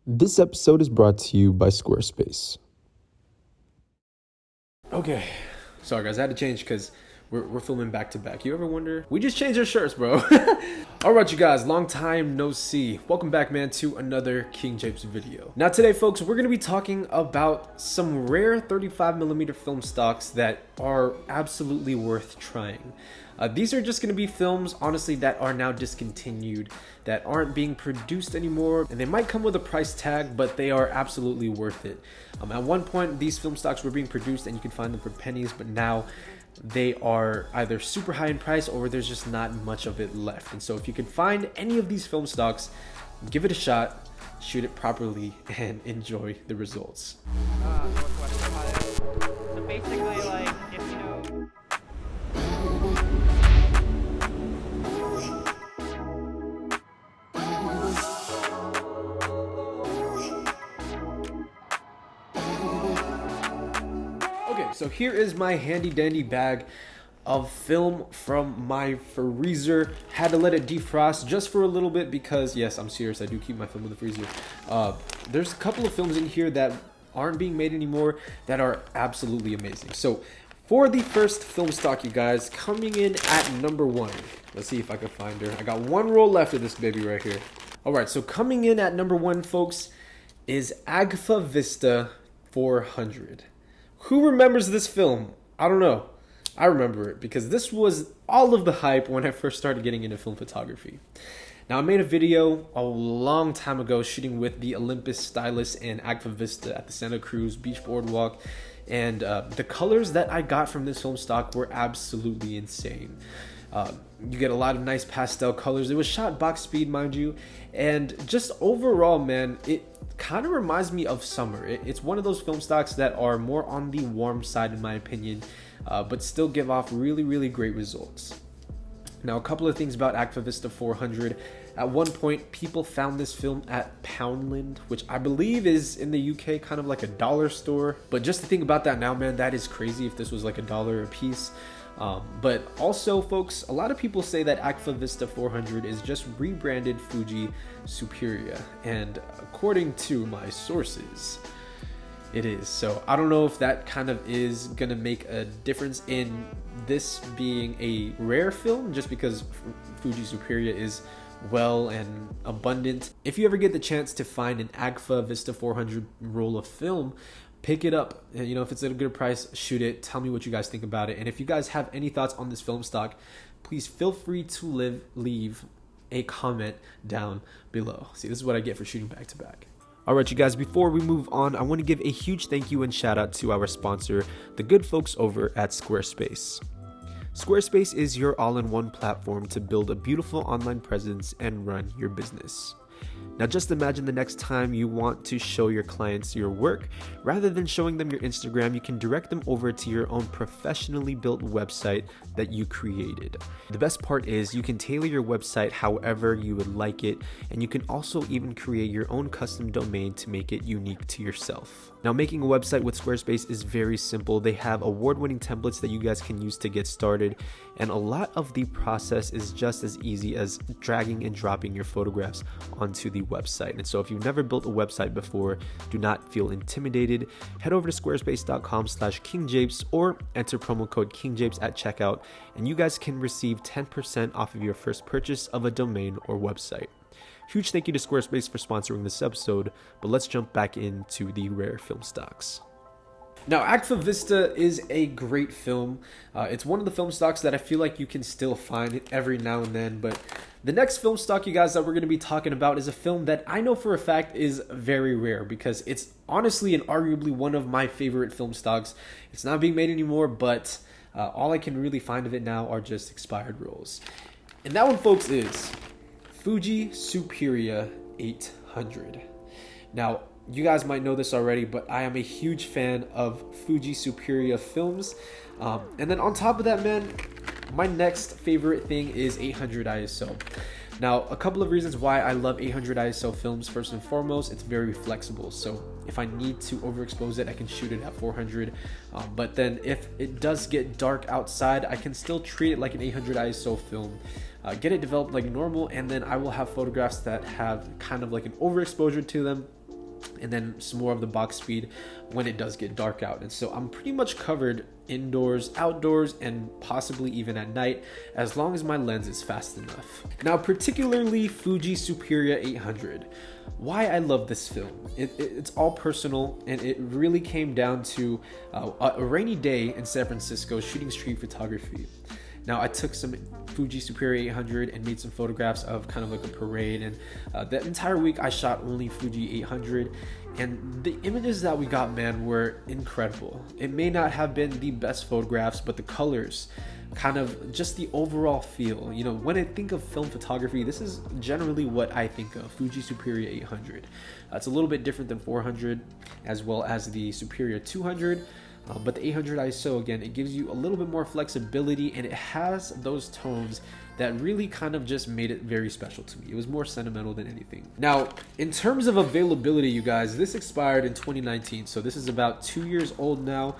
This episode is brought to you by Squarespace. Okay, sorry guys, I had to change because we're filming back to back. You ever wonder? We just changed our shirts, bro. All right, you guys, long time no see. Welcome back, man, to another King Japes video. Now today, folks, we're gonna be talking about some rare 35mm film stocks that are absolutely worth trying. These are just going to be films, honestly, that are now discontinued, that aren't being produced anymore, and they might come with a price tag, but they are absolutely worth it. At one point, these film stocks were being produced and you can find them for pennies, but now they are either super high in price or there's just not much of it left. And so if you can find any of these film stocks, give it a shot, shoot it properly, and enjoy the results. So basically, like, if you know... Okay, so here is my handy dandy bag of film from my freezer. Had to let it defrost just for a little bit because, yes, I'm serious, I do keep my film in the freezer. There's a couple of films in here that aren't being made anymore that are absolutely amazing. So for the first film stock, you guys, coming in at number one. Let's see if I can find her. I got one roll left of this baby right here. All right, so coming in at number one, folks, is Agnes Vista 400. Who remembers this film? I don't know. I remember it because this was all of the hype when I first started getting into film photography. Now, I made a video a long time ago shooting with the Olympus stylus and Agnes Vista at the Santa Cruz Beach Boardwalk, and the colors that I got from this film stock were absolutely insane. You get a lot of nice pastel colors. It was shot box speed, mind you, and just overall, man, it kind of reminds me of summer. It's one of those film stocks that are more on the warm side in my opinion, but still give off really great results. Now, a couple of things about Agnes Vista 400. At one point, people found this film at Poundland, which I believe is in the UK kind of like a dollar store. But just to think about that now, man, that is crazy if this was like $1 a piece. But also, folks, a lot of people say that Agnes Vista 400 is just rebranded Fuji Superia, and according to my sources, it is. So I don't know if that kind of is gonna make a difference in this being a rare film, just because Fuji Superia is well and abundant. If you ever get the chance to find an Agnes Vista 400 roll of film, pick it up. You know, if it's at a good price, shoot it. Tell me what you guys think about it. And if you guys have any thoughts on this film stock, please feel free to leave a comment down below. See, this is what I get for shooting back to back. All right, you guys, before we move on, I want to give a huge thank you and shout out to our sponsor, the good folks over at Squarespace. Squarespace is your all-in-one platform to build a beautiful online presence and run your business. Now, just imagine the next time you want to show your clients your work, rather than showing them your Instagram, you can direct them over to your own professionally built website that you created. The best part is you can tailor your website however you would like it, and you can also even create your own custom domain to make it unique to yourself. Now, making a website with Squarespace is very simple. They have award-winning templates that you guys can use to get started, and a lot of the process is just as easy as dragging and dropping your photographs onto the website. And so if you've never built a website before, do not feel intimidated. Head over to squarespace.com/kingjapes or enter promo code kingjapes at checkout, and you guys can receive 10% off of your first purchase of a domain or website. Huge thank you to Squarespace for sponsoring this episode, but let's jump back into the rare film stocks. Now, Agnes Vista is a great film. It's one of the film stocks that I feel like you can still find every now and then, but the next film stock, you guys, that we're going to be talking about is a film that I know for a fact is very rare because it's honestly and arguably one of my favorite film stocks. It's not being made anymore, but all I can really find of it now are just expired rolls. And that one, folks, is Fuji Superia 800. Now, you guys might know this already, but I am a huge fan of Fuji Superia films. And then on top of that, man, my next favorite thing is 800 ISO. Now, a couple of reasons why I love 800 ISO films. First and foremost, it's very flexible. So if I need to overexpose it, I can shoot it at 400. But then if it does get dark outside, I can still treat it like an 800 ISO film. Get it developed like normal, and then I will have photographs that have kind of like an overexposure to them, and then some more of the box speed when it does get dark out. And so I'm pretty much covered indoors, outdoors, and possibly even at night, as long as my lens is fast enough. Now, particularly Fuji Superia 800. Why I love this film, it's all personal, and it really came down to a rainy day in San Francisco shooting street photography. Now, I took some Fuji Superia 800 and made some photographs of kind of like a parade, and the entire week I shot only Fuji 800, and the images that we got, man, were incredible. It may not have been the best photographs, but the colors, kind of just the overall feel. You know, when I think of film photography, this is generally what I think of, Fuji Superia 800. It's a little bit different than 400, as well as the Superia 200. But the 800 ISO, again, it gives you a little bit more flexibility, and it has those tones that really kind of just made it very special to me. It was more sentimental than anything. Now, in terms of availability, you guys, this expired in 2019, so this is about 2 years old now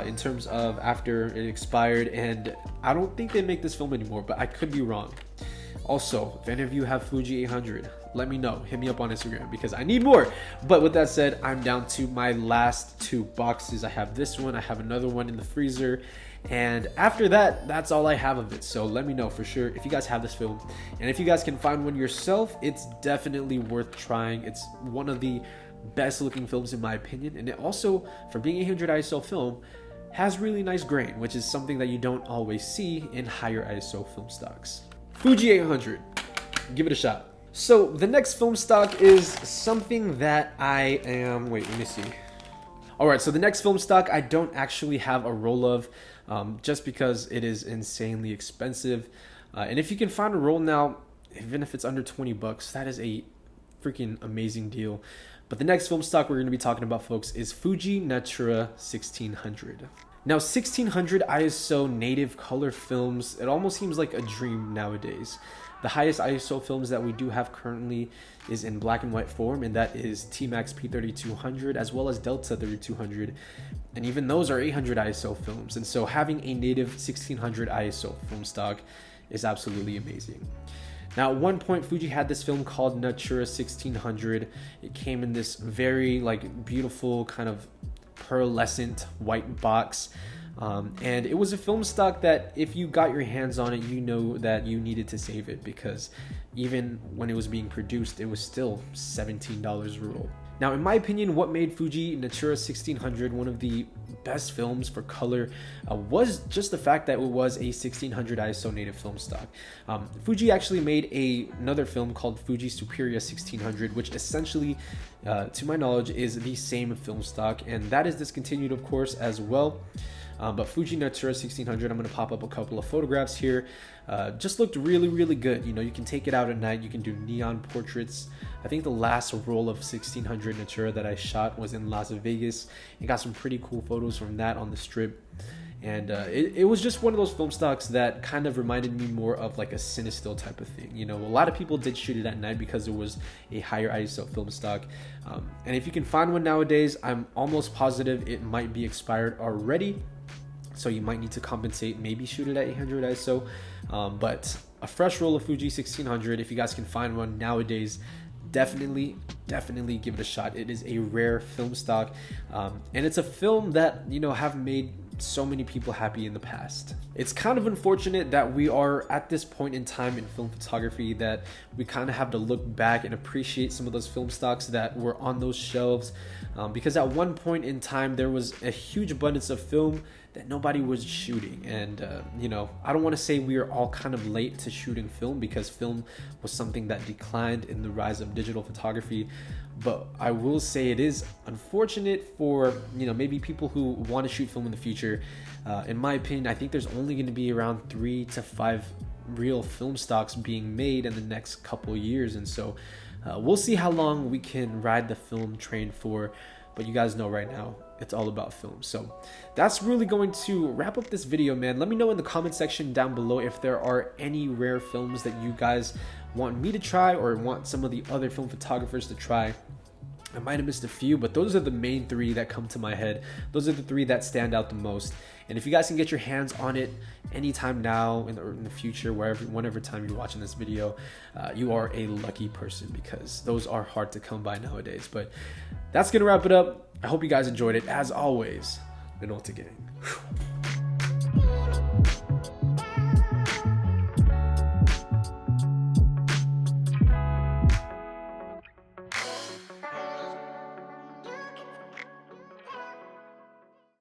in terms of after it expired, and I don't think they make this film anymore, but I could be wrong. Also, if any of you have Fuji 800, let me know. Hit me up on Instagram because I need more. But with that said, I'm down to my last 2 boxes. I have this one, I have another one in the freezer, and after that, that's all I have of it. So let me know for sure if you guys have this film, and if you guys can find one yourself, it's definitely worth trying. It's one of the best looking films in my opinion, and it also, for being 800 ISO film, has really nice grain, which is something that you don't always see in higher ISO film stocks. Fuji 800, give it a shot. So the next film stock is something that I am, wait, let me see. All right, so the next film stock I don't actually have a roll of, just because it is insanely expensive. And if you can find a roll now, even if it's under 20 bucks, that is a freaking amazing deal. But the next film stock we're gonna be talking about, folks, is Fuji Natura 1600. Now, 1600 ISO native color films, it almost seems like a dream nowadays. The highest ISO films that we do have currently is in black and white form, and that is T-Max P3200 as well as Delta 3200, and even those are 800 ISO films. And so having a native 1600 ISO film stock is absolutely amazing. Now, at one point, Fuji had this film called Natura 1600. It came in this very beautiful kind of pearlescent white box, and it was a film stock that if you got your hands on it, you know that you needed to save it, because even when it was being produced, it was still $17 a roll. Now, in my opinion, what made Fuji Natura 1600 one of the best films for color was just the fact that it was a 1600 ISO native film stock. Fuji actually made another film called Fuji Superia 1600, which essentially, to my knowledge, is the same film stock, and that is discontinued, of course, as well. But Fuji Natura 1600, I'm going to pop up a couple of photographs here, just looked really, really good. You know, you can take it out at night, you can do neon portraits. I think the last roll of 1600 Natura that I shot was in Las Vegas. I got some pretty cool photos from that on the strip. And it was just one of those film stocks that kind of reminded me more of like a Cinestill type of thing. You know, a lot of people did shoot it at night because it was a higher ISO film stock. And if you can find one nowadays, I'm almost positive it might be expired already. So you might need to compensate, maybe shoot it at 800 ISO. But a fresh roll of Fuji 1600, if you guys can find one nowadays, definitely give it a shot. It is a rare film stock, and it's a film that, you know, have made so many people happy in the past. It's kind of unfortunate that we are at this point in time in film photography that we kind of have to look back and appreciate some of those film stocks that were on those shelves, because at one point in time there was a huge abundance of film that nobody was shooting. And you know, I don't want to say we are all kind of late to shooting film, because film was something that declined in the rise of digital photography. But I will say it is unfortunate for, you know, maybe people who want to shoot film in the future. In my opinion, I think there's only going to be around 3 to 5 real film stocks being made in the next couple years. And so we'll see how long we can ride the film train for. But you guys know right now, it's all about film. So that's really going to wrap up this video, man. Let me know in the comment section down below if there are any rare films that you guys want me to try or want some of the other film photographers to try. I might have missed a few, but those are the main 3 that come to my head. Those are the 3 that stand out the most. And if you guys can get your hands on it anytime now or in the future, whenever time you're watching this video, you are a lucky person, because those are hard to come by nowadays. But that's gonna wrap it up. I hope you guys enjoyed it. As always, Minolta Gang.